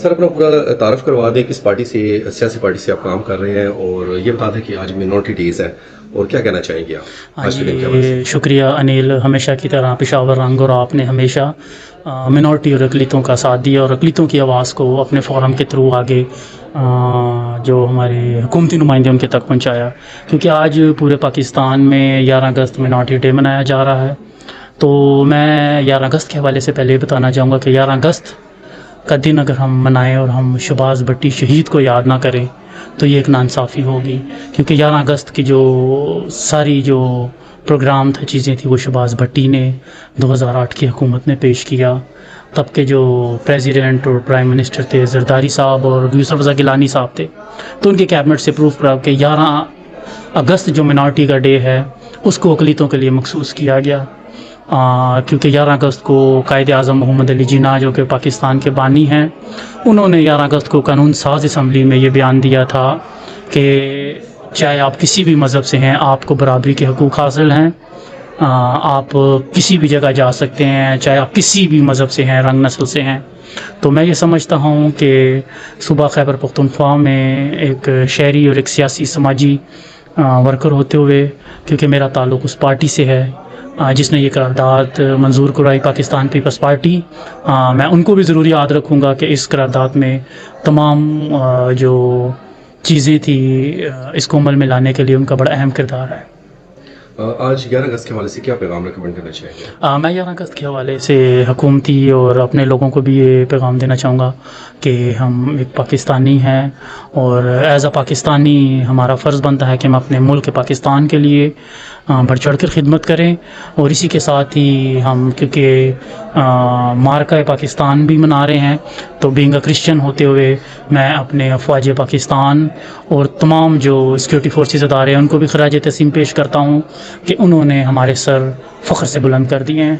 سر اپنا پورا تعارف کروا دیں، کس پارٹی سے، سیاسی پارٹی سے آپ کام کر رہے ہیں، اور یہ بتا دیں کہ آج منورٹی ڈیز ہے اور کیا کہنا چاہیں گے آپ ہاں آج کے دن کے حوالے سے؟ جی، شکریہ انیل، ہمیشہ کی طرح پشاور رنگ، اور آپ نے ہمیشہ منورٹی اور اقلیتوں کا ساتھ دیا اور اقلیتوں کی آواز کو اپنے فورم کے تھرو آگے جو ہمارے حکومتی نمائندے ان کے تک پہنچایا، کیونکہ آج پورے پاکستان میں 11 اگست منورٹی ڈے منایا جا رہا ہے۔ تو میں 11 اگست کے حوالے سے پہلے یہ بتانا چاہوں گا کہ 11 اگست کا دن اگر ہم منائیں اور ہم شہباز بھٹی شہید کو یاد نہ کریں تو یہ ایک ناانصافی ہوگی، کیونکہ 11 اگست کی جو ساری جو پروگرام تھا، چیزیں تھیں، وہ شہباز بھٹی نے 2008 کی حکومت نے پیش کیا۔ تب کے جو پریزیڈنٹ اور پرائم منسٹر تھے زرداری صاحب اور یوسف رضا گیلانی صاحب تھے، تو ان کے کیبنٹ سے پروف کرا کہ 11 اگست جو منارٹی کا ڈے ہے اس کو اقلیتوں کے لیے مخصوص کیا گیا، کیونکہ 11 اگست کو قائد اعظم محمد علی جناح جو کہ پاکستان کے بانی ہیں، انہوں نے 11 اگست کو قانون ساز اسمبلی میں یہ بیان دیا تھا کہ چاہے آپ کسی بھی مذہب سے ہیں، آپ کو برابری کے حقوق حاصل ہیں، آپ کسی بھی جگہ جا سکتے ہیں، چاہے آپ کسی بھی مذہب سے ہیں، رنگ نسل سے ہیں۔ تو میں یہ سمجھتا ہوں کہ صوبہ خیبر پختونخوا میں ایک شہری اور ایک سیاسی سماجی ورکر ہوتے ہوئے، کیونکہ میرا تعلق اس پارٹی سے ہے جس نے یہ قرارداد منظور کرائی، پاکستان پیپلز پارٹی، میں ان کو بھی ضرور یاد رکھوں گا کہ اس قرارداد میں تمام جو چیزیں تھیں اس کو عمل میں لانے کے لیے ان کا بڑا اہم کردار ہے۔ آج 11 اگست کے حوالے سے کیا پیغام ریکمینڈ کرنا چاہیں گے؟ میں 11 اگست کے حوالے سے حکومتی اور اپنے لوگوں کو بھی یہ پیغام دینا چاہوں گا کہ ہم ایک پاکستانی ہیں، اور ایز اے پاکستانی ہمارا فرض بنتا ہے کہ ہم اپنے ملک پاکستان کے لیے بڑھ چڑھ کر خدمت کریں، اور اسی کے ساتھ ہی ہم کیونکہ مارکہ پاکستان بھی منا رہے ہیں، تو بینگ اے کرسچن ہوتے ہوئے میں اپنے افواج پاکستان اور تمام جو سیکورٹی فورسز ادارے ہیں ان کو بھی خراج تحسین پیش کرتا ہوں کہ انہوں نے ہمارے سر فخر سے بلند کر دیے ہیں۔